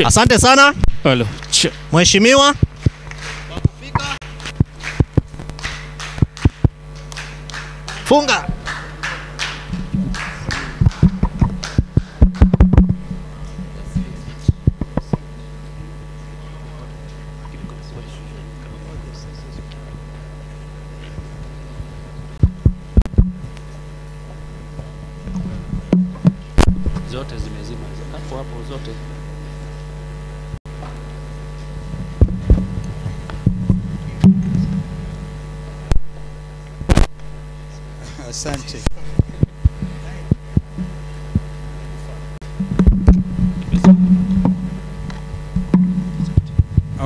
Asante sana. Mheshimiwa. Funga. Zote zimezima. Hapo zote. Asante.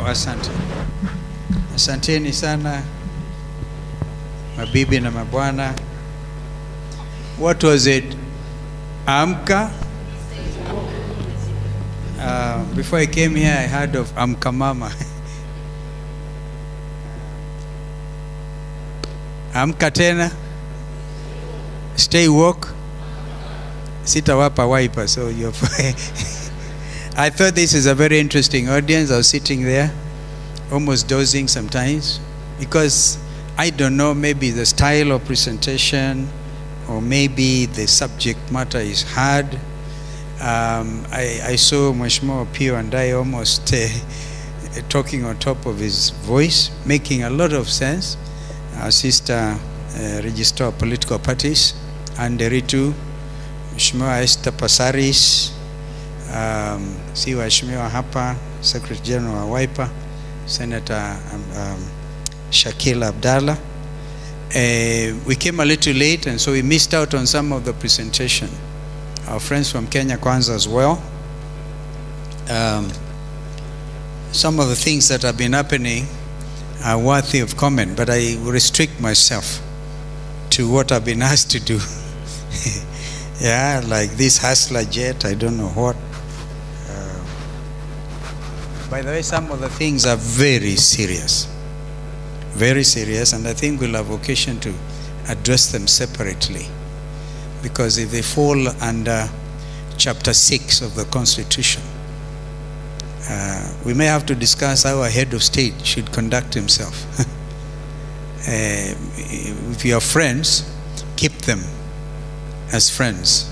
Asante. Asanteni sana mabibi na mabwana. What was it? Amka. Before I came here, I heard of Amka Mama. Amka tena. Stay woke. Sitawapa wiper, so you're I thought this is a very interesting audience. I was sitting there, almost dozing sometimes, because I don't know, maybe the style of presentation, or maybe the subject matter is hard. I saw Mheshimiwa Pio and I almost talking on top of his voice, making a lot of sense. Our sister, Register of Political Parties, and Ritu, Mheshimiwa Esther Passaris, si Mheshimiwa hapa, Secretary General wa Wiper, Senator Shakil Abdallah. We came a little late, and so we missed out on some of the presentation. Our friends from Kenya Kwanza as well. Some of the things that have been happening are worthy of comment, but I will restrict myself to what I've been asked to do. Yeah, like this hustler jet, I don't know what. By the way, some of the things are very serious. Very serious, and I think we'll have occasion to address them separately. Because if they fall under chapter 6 of the Constitution, we may have to discuss how a head of state should conduct himself. If you are friends, keep them as friends.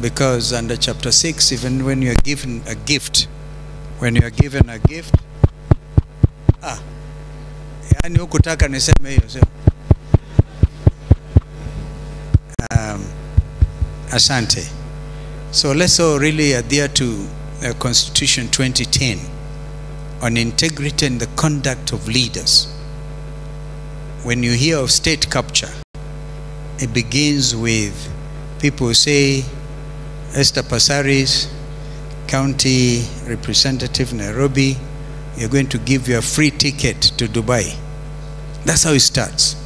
Because under chapter 6, even when you are given a gift, yani hukutaka niseme hiyo sio. Asante. So let's all really adhere to Constitution 2010 on integrity and the conduct of leaders. When you hear of state capture, it begins with people who say, Esther Passaris, County Representative Nairobi, you're going to give you a free ticket to Dubai. That's how it starts.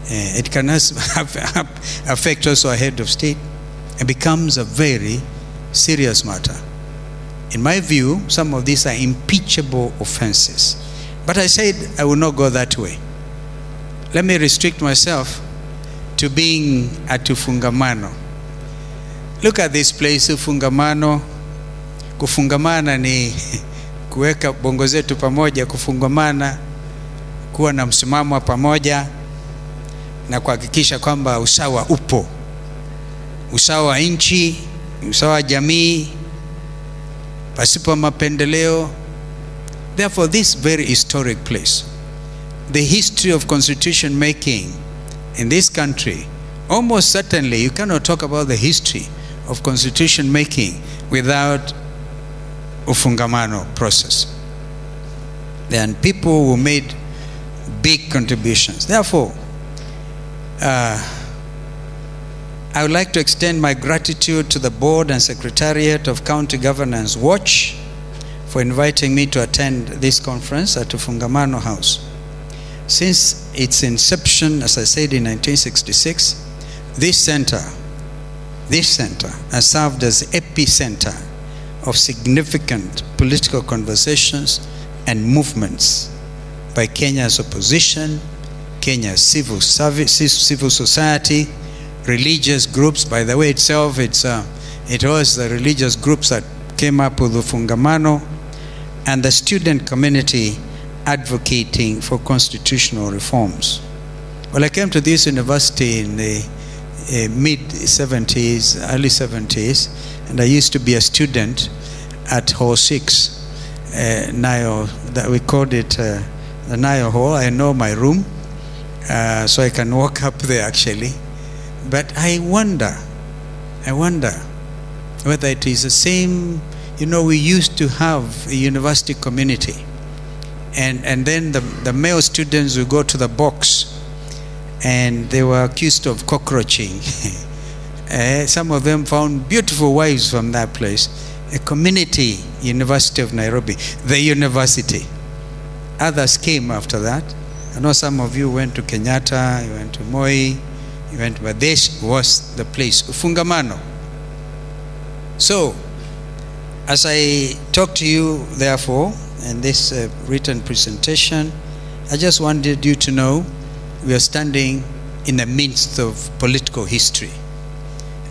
It can affect also a head of state. It becomes a very serious matter. In my view, some of these are impeachable offenses. But I said I will not go that way. Let me restrict myself to being at Ufungamano. Look at this place, Ufungamano. Kufungamana ni kuweka bongo zetu pamoja, kufungamana, kuwa na msimamo pamoja, na kuhakikisha kwamba usawa upo. Usawa wa nchi, usawa wa jamii, pasipo mapendeleo. Therefore, this very historic place, the history of constitution making in this country, almost certainly you cannot talk about the history of constitution making without Ufungamano process. Then people who made big contributions. Therefore, I would like to extend my gratitude to the board and secretariat of County Governance Watch for inviting me to attend this conference at Ufungamano House. Since its inception, as I said, in 1966, this center has served as epicenter of significant political conversations and movements by Kenya's opposition, Kenya's civil society, religious groups. By the way, itself, it's It was the religious groups that came up with the Fungamano, and the student community advocating for constitutional reforms. Well, I came to this university in the mid-70s, early 70s, and I used to be a student at Hall 6, Nile, that we called it the Nile Hall. I know my room, so I can walk up there actually. But I wonder whether it is the same. You know, we used to have a university community, and then the male students would go to the box, and they were accused of cockroaching. Some of them found beautiful wives from that place. A community, University of Nairobi, the university. Others came after that. I know some of you went to Kenyatta, you went to Moi, you went, but this was the place, Ufungamano. So, as I talk to you, therefore, in this written presentation, I just wanted you to know we are standing in the midst of political history.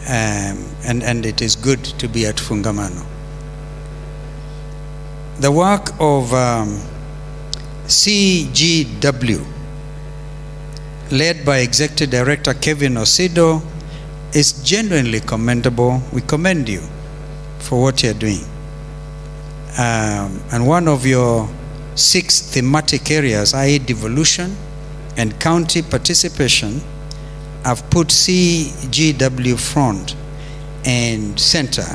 And it is good to be at Fungamano. The work of CGW, led by Executive Director Kevin Osido, is genuinely commendable. We commend you for what you're doing. And one of your 6 thematic areas, i.e. devolution and county participation, have put CGW front and center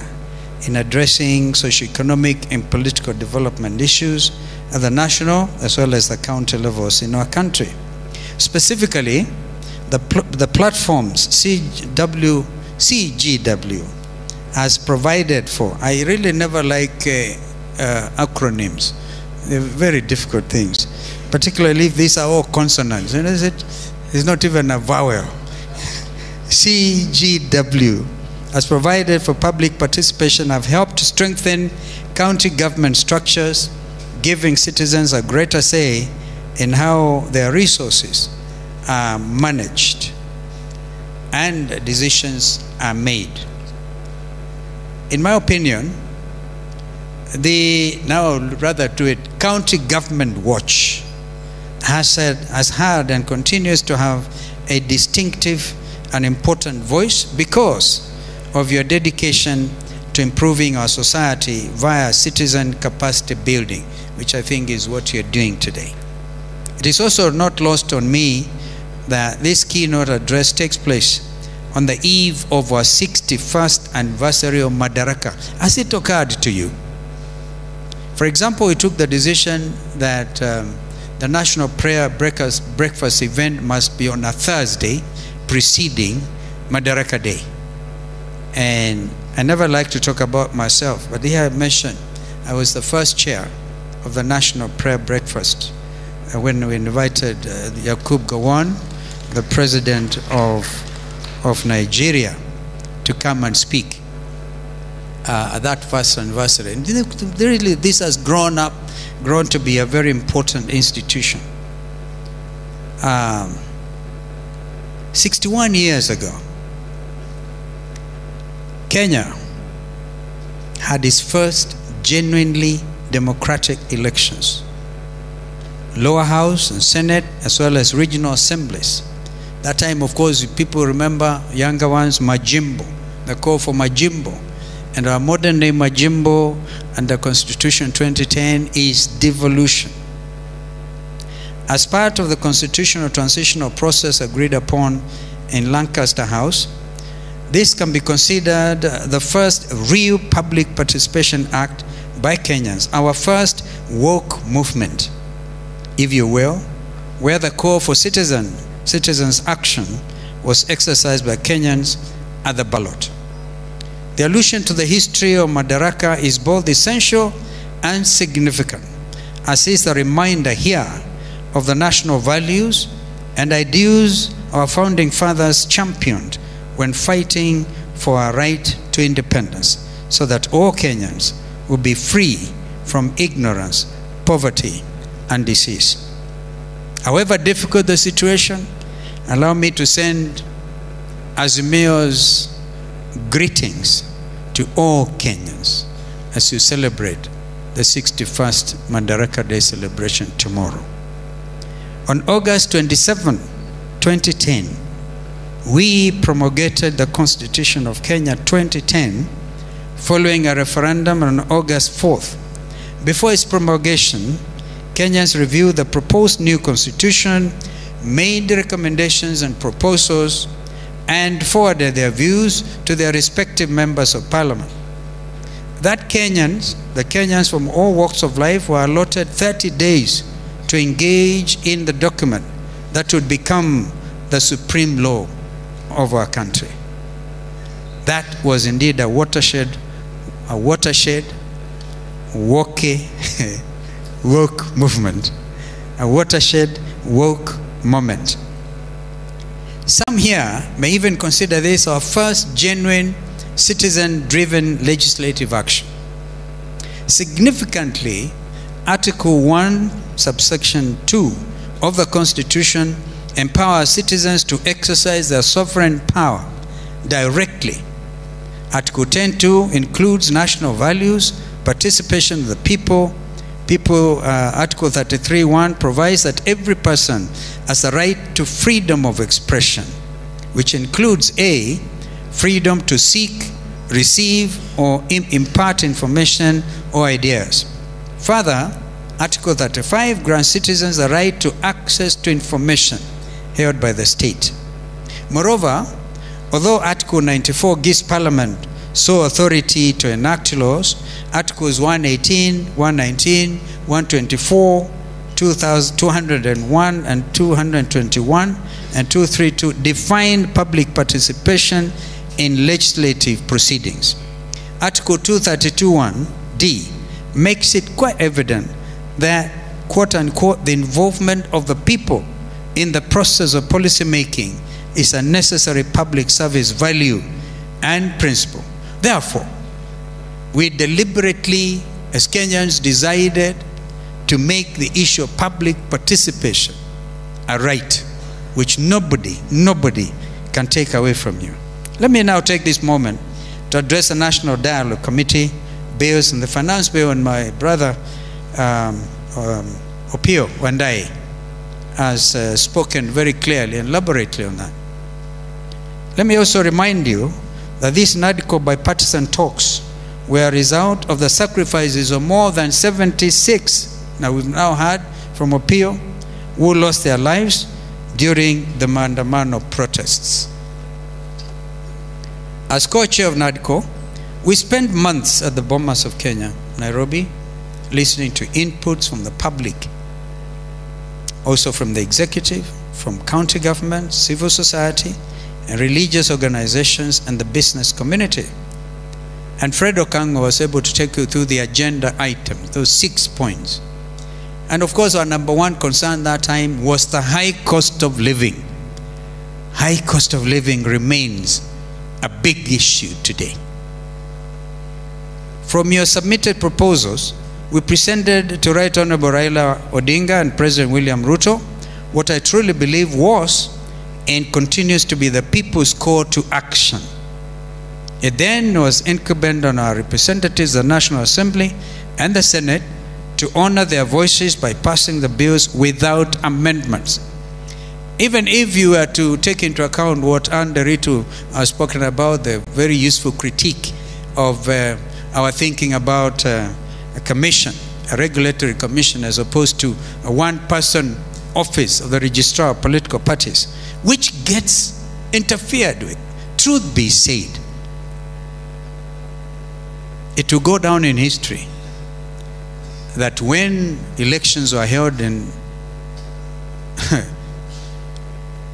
in addressing socioeconomic and political development issues at the national as well as the county levels in our country. Specifically, the platforms CGW has provided for. I really never like acronyms. They're very difficult things, particularly if these are all consonants. And it's not even a vowel. CGW has provided for public participation, have helped to strengthen county government structures, giving citizens a greater say in how their resources are managed and decisions are made. In my opinion, County Government Watch has had and continues to have a distinctive and important voice because of your dedication to improving our society via citizen capacity building, which I think is what you're doing today. It is also not lost on me that this keynote address takes place on the eve of our 61st anniversary of Madaraka. Has it occurred to you? For example, we took the decision that the National Prayer Breakfast event must be on a Thursday preceding Madaraka Day. And I never like to talk about myself, but here I mentioned I was the first chair of the National Prayer Breakfast when we invited Yakub Gowon, the president of Nigeria, to come and speak at that first anniversary. And really, this has grown to be a very important institution. 61 years ago, Kenya had its first genuinely democratic elections. Lower House and Senate, as well as regional assemblies. That time, of course, people remember, younger ones, Majimbo, the call for Majimbo. And our modern name Majimbo under Constitution 2010 is devolution. As part of the constitutional transitional process agreed upon in Lancaster House, this can be considered the first real public participation act by Kenyans, our first woke movement, if you will, where the call for citizens' action was exercised by Kenyans at the ballot. The allusion to the history of Madaraka is both essential and significant, as is the reminder here of the national values and ideals our founding fathers championed when fighting for our right to independence, so that all Kenyans will be free from ignorance, poverty, and disease. However difficult the situation, allow me to send Azimio's greetings to all Kenyans as you celebrate the 61st Madaraka Day celebration tomorrow. On August 27, 2010, we promulgated the Constitution of Kenya 2010 following a referendum on August 4th. Before its promulgation, Kenyans reviewed the proposed new constitution, made recommendations and proposals, and forwarded their views to their respective members of parliament. The Kenyans from all walks of life were allotted 30 days to engage in the document that would become the supreme law of our country. That was indeed a watershed, woke movement, a watershed woke moment. Some here may even consider this our first genuine citizen-driven legislative action. Significantly, Article 1, subsection 2 of the Constitution empowers citizens to exercise their sovereign power directly. Article 10.2 includes national values, participation of the people. Article 33.1 provides that every person has a right to freedom of expression, which includes A, freedom to seek, receive, or impart information or ideas. Further, Article 35 grants citizens the right to access to information held by the state. Moreover, although Article 94 gives Parliament sole authority to enact laws, Articles 118, 119, 124, 201 and 221 and 232 define public participation in legislative proceedings. Article 232(1)(d) makes it quite evident that, quote unquote, the involvement of the people in the process of policy making is a necessary public service value and principle. Therefore, we deliberately, as Kenyans, decided to make the issue of public participation a right which nobody can take away from you. Let me now take this moment to address the National Dialogue Committee, bills, and the Finance Bill, and my brother Opio Wandai has spoken very clearly and elaborately on that. Let me also remind you that these NADCO bipartisan talks were a result of the sacrifices of more than 76, now we've now heard from Opio, who lost their lives during the Maandamano protests. As co-chair of NADCO, we spent months at the Bomas of Kenya, Nairobi, listening to inputs from the public, also from the executive, from county government, civil society, and religious organizations and the business community. And Fred Okango was able to take you through the agenda items, those 6 points. And of course, our number one concern that time was the high cost of living. High cost of living remains a big issue today. From your submitted proposals, we presented to Right Honorable Raila Odinga and President William Ruto what I truly believe was and continues to be the people's call to action. It then was incumbent on our representatives, the National Assembly and the Senate, to honor their voices by passing the bills without amendments. Even if you were to take into account what Anne Ritu has spoken about, the very useful critique of our thinking about a commission, a regulatory commission, as opposed to a one-person office of the registrar of political parties, which gets interfered with. Truth be said, it will go down in history that when elections were held in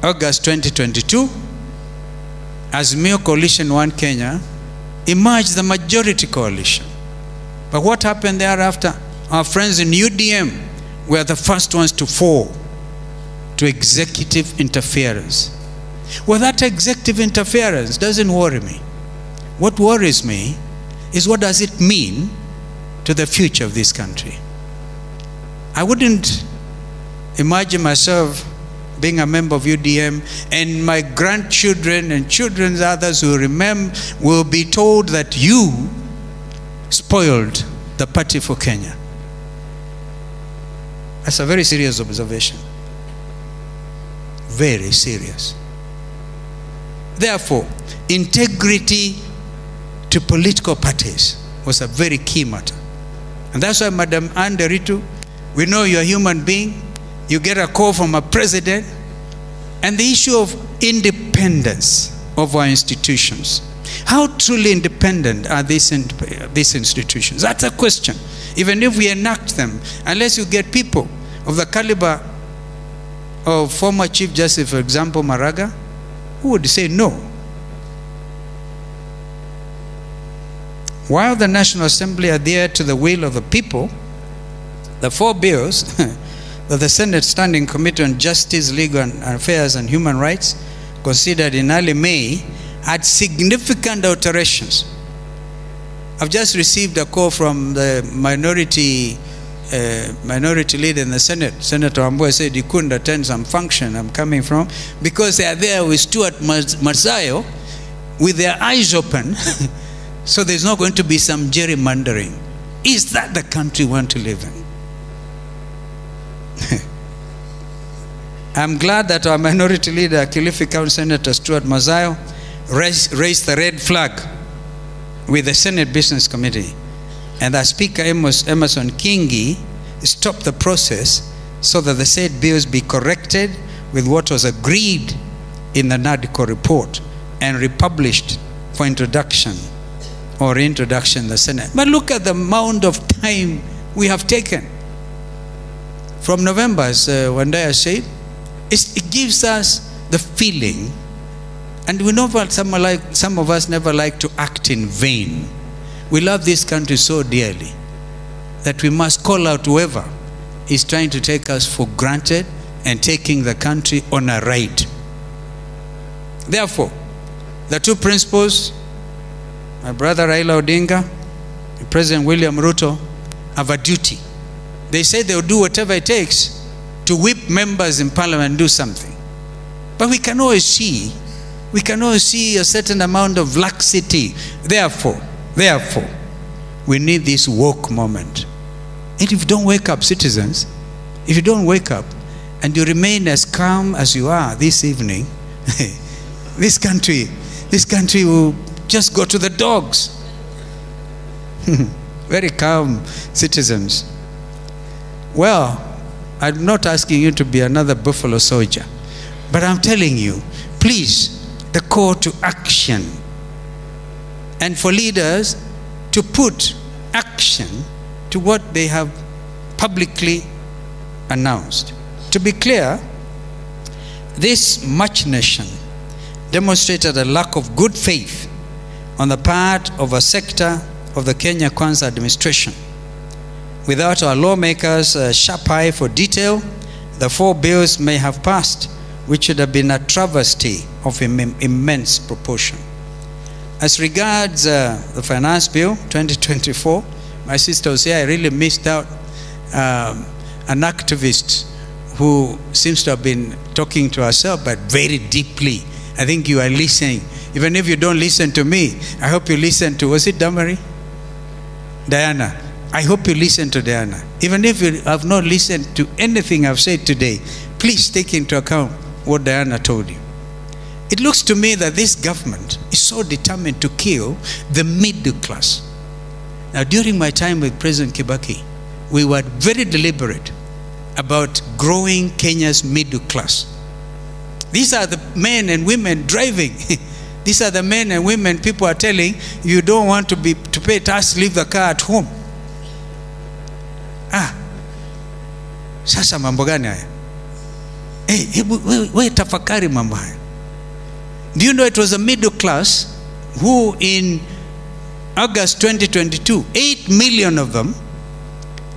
August 2022, Azimio Coalition One Kenya emerged the majority coalition. But what happened thereafter? Our friends in UDM were the first ones to fall to executive interference. Well, that executive interference doesn't worry me. What worries me is, what does it mean to the future of this country? I wouldn't imagine myself being a member of UDM, and my grandchildren and children's others who remember will be told that you spoiled the party for Kenya. That's a very serious observation. Very serious. Therefore, integrity to political parties was a very key matter. And that's why, Madam Anne Ritu, we know you're a human being. You get a call from a president. And the issue of independence of our institutions. How truly independent are these institutions? That's a question. Even if we enact them, unless you get people of the caliber of former Chief Justice, for example, Maraga, who would say no? While the National Assembly adhered to the will of the people, the 4 bills that the Senate Standing Committee on Justice, Legal Affairs and Human Rights considered in early May had significant alterations. I've just received a call from the minority leader in the Senate. Senator Amboy said he couldn't attend some function I'm coming from because they are there with Stuart Marzayo with their eyes open. So there's not going to be some gerrymandering. Is that the country we want to live in? I'm glad that our minority leader, Kilifi County Senator Stuart Marzayo, raised the red flag with the Senate Business Committee, and that Speaker Emerson Kingi stopped the process so that the said bills be corrected with what was agreed in the NADCO report and republished for introduction or reintroduction in the Senate. But look at the amount of time we have taken. From November, as Wandaya said, it gives us the feeling, and we know that some of us never like to act in vain. We love this country so dearly that we must call out whoever is trying to take us for granted and taking the country on a ride. Therefore, the 2 principles, my brother Raila Odinga and President William Ruto, have a duty. They say they'll do whatever it takes to whip members in parliament and do something. But we can always see a certain amount of laxity. Therefore, we need this woke moment. And if you don't wake up, citizens, if you don't wake up and you remain as calm as you are this evening, this country will just go to the dogs. Very calm citizens. Well, I'm not asking you to be another buffalo soldier, but I'm telling you, please, the call to action, and for leaders to put action to what they have publicly announced. To be clear, this machination demonstrated a lack of good faith on the part of a sector of the Kenya Kwanza administration. Without our lawmakers' sharp eye for detail, the 4 bills may have passed, which would have been a travesty of immense proportion. As regards the Finance Bill 2024, my sister was here. I really missed out an activist who seems to have been talking to herself, but very deeply. I think you are listening. Even if you don't listen to me, I hope you listen to, was it Damari? Diana. I hope you listen to Diana. Even if you have not listened to anything I've said today, please take into account what Diana told you. It looks to me that this government is so determined to kill the middle class. Now, during my time with President Kibaki, we were very deliberate about growing Kenya's middle class. These are the men and women driving. These are the men and women people are telling, you don't want to pay tax, leave the car at home. Sasa mambo gani haya? We tafakari mambo haya. Do you know it was a middle class who in August 2022, 8 million of them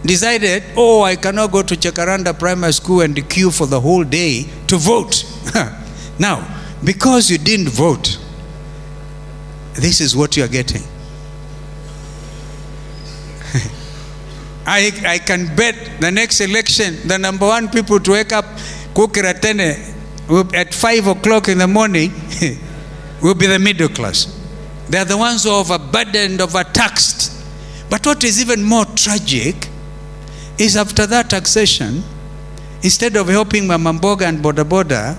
decided, oh, I cannot go to Chakaranda Primary School and queue for the whole day to vote. Now, because you didn't vote, this is what you are getting. I can bet the next election, the number 1 people to wake up at 5 o'clock in the morning will be the middle class. They are the ones who are overburdened, overtaxed. But what is even more tragic is after that taxation, instead of helping Mama Mboga and Boda Boda,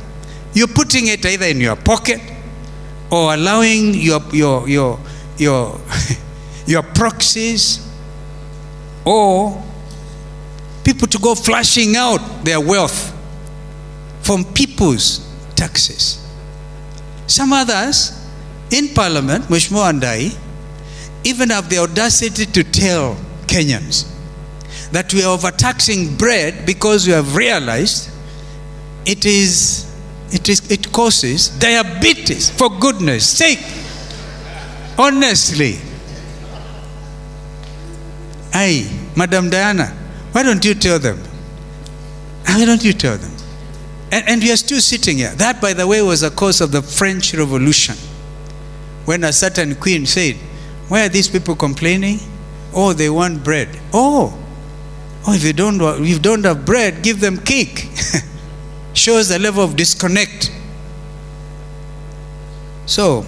you're putting it either in your pocket or allowing your proxies or people to go flashing out their wealth from people's taxes. Some others in Parliament, Mheshimiwa and I, even have the audacity to tell Kenyans that we are overtaxing bread because we have realized it causes diabetes, for goodness sake. Honestly. Madam Diana, why don't you tell them? Why don't you tell them? And we are still sitting here. That, by the way, was a cause of the French Revolution. When a certain queen said, why are these people complaining? Oh, they want bread. Oh, if you don't have bread, give them cake. Shows the level of disconnect. So,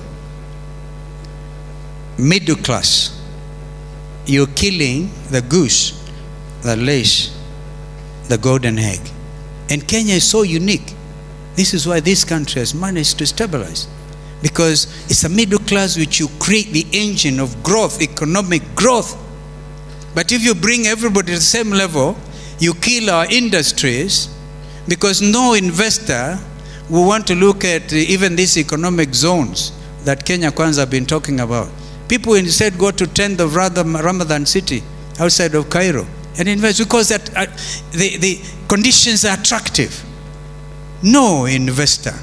middle class, you're killing the goose that lays the golden egg. And Kenya is so unique. This is why this country has managed to stabilize. Because it's a middle class which you create the engine of growth, economic growth. But if you bring everybody to the same level, you kill our industries, because no investor will want to look at even these economic zones that Kenya Kwanza have been talking about. People instead go to 10th of Ramadan city outside of Cairo and invest because the conditions are attractive. No investor.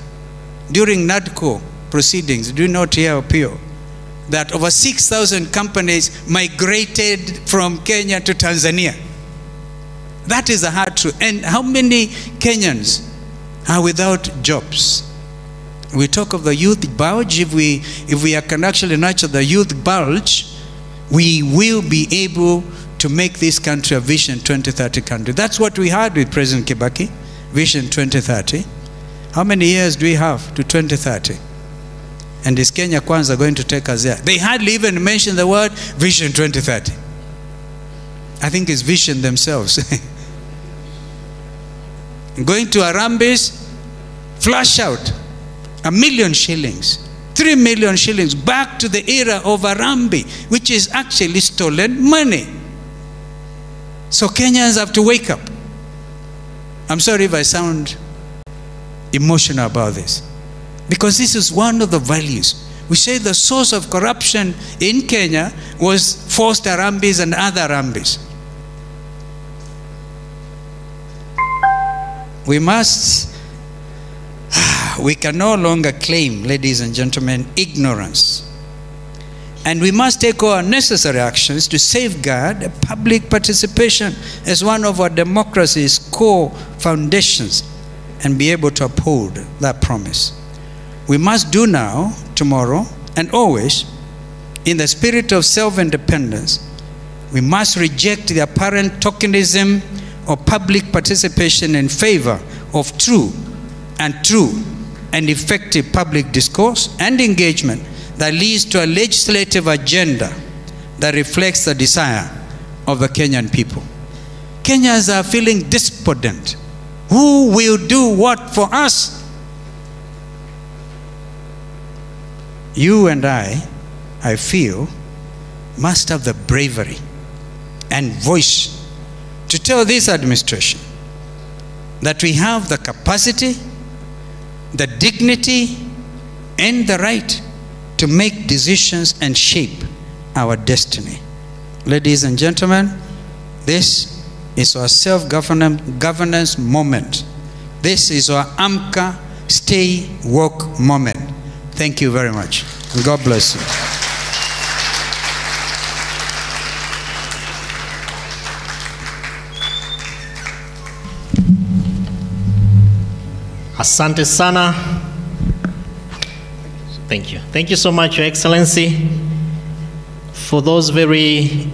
During NADCO proceedings, do not hear appeal that over 6,000 companies migrated from Kenya to Tanzania. That is a hard truth. And how many Kenyans are without jobs? We talk of the youth bulge. If we can actually nurture the youth bulge, we will be able to make this country a Vision 2030 country. That's what we had with President Kibaki, Vision 2030. How many years do we have to 2030? And is Kenya Kwanza going to take us there? They hardly even mention the word Vision 2030. I think it's vision themselves. Going to Harambes, flash out 1 million shillings, 3 million shillings, back to the era of Harambee, which is actually stolen money. So Kenyans have to wake up. I'm sorry if I sound emotional about this, because this is one of the values. We say the source of corruption in Kenya was forced Harambes and other Harambes. We can no longer claim, ladies and gentlemen, ignorance. And we must take all necessary actions to safeguard public participation as one of our democracy's core foundations and be able to uphold that promise. We must do now, tomorrow, and always, in the spirit of self-independence. We must reject the apparent tokenism of public participation in favor of true and effective public discourse and engagement that leads to a legislative agenda that reflects the desire of the Kenyan people. Kenyans are feeling despondent. Who will do what for us? You and I feel, must have the bravery and voice to tell this administration that we have the capacity, the dignity, and the right to make decisions and shape our destiny. Ladies and gentlemen, this is our self-governance moment. This is our AMCA Stay Woke moment. Thank you very much. And God bless you. Asante sana. Thank you. Thank you so much, Your Excellency, for those very